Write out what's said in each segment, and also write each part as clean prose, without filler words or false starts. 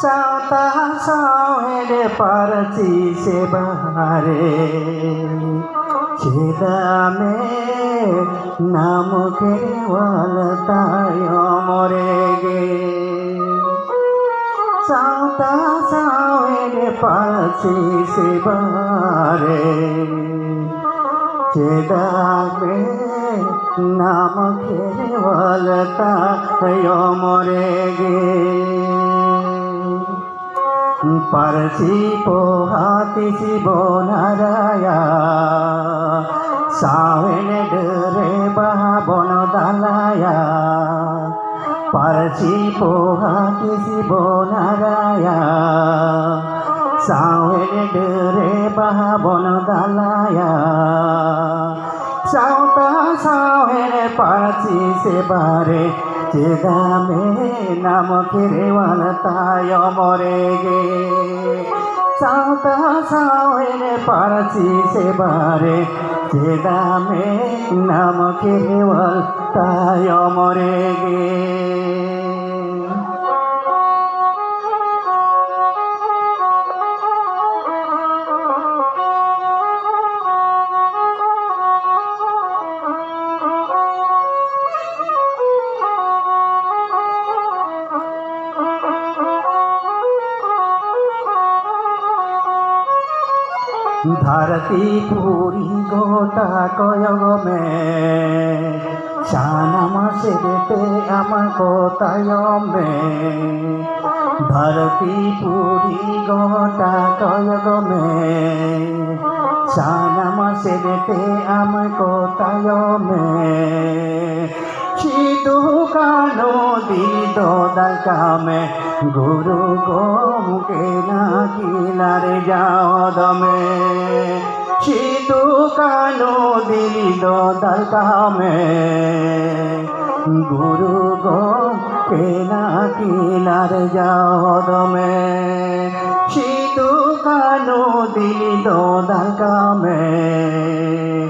साता सावेरे पारसी से बहारे छेदा में नाम के वालतायो मोरेगे साता सावेरे पारसी से बहारे छेदा में नाम के वालतायो मोरेगे परसी पोहाती सी बोनाराया सावेन डरे बहा बन दालाया परसी पोहाती सी बोनाराया सावेन डरे बहा बन दालाया सावता सावेन परसी से बारे छेदा में नाम के वालतायो मोरेगे सावता सावेरे पारसी से बारे छेदा में नाम के वालतायो मोरेगे धरती पूरी गोटा कयोग में शानम से देते हमको तयो में धरती पूरी गोटा कयोग में शानम से देते हमको तयो में शीतु कानो दी दो दलका में गुरु गोम के नागिलार जाओ दमे शीतु कानो दिली दो दलका में गुरु गोम के नागिलार जाओ दमे शीतु कानो दिली दो दलका में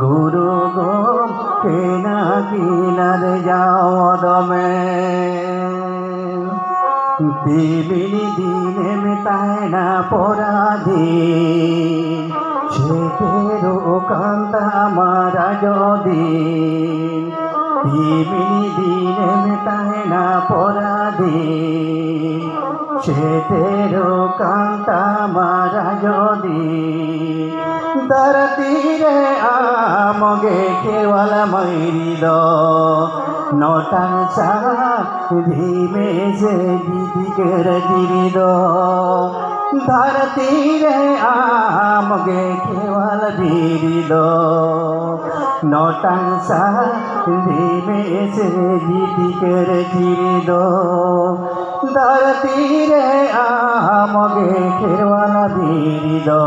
गुरु गोम के नागिलार जाओ दमे दिबिनी दिने मिटाए ना पराधी शेतेरो कांता हमारा जो दिन दिबिनी दिने मिटाए ना पराधी शेतेरो कांता हमारा जो दिन धरती रे आमगे केवल मैरी दो नौटन सा धीमे से दीदी कर गिरी दो धरती रे आमगे केवल गिरी दो नौटन सा धीमे से दीदी कर गिरी दो धरती रे आमगे केवल गिरी दो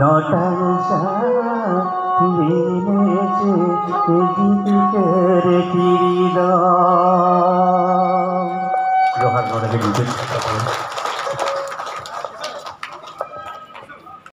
नौटन सा धीमे से दीदी कर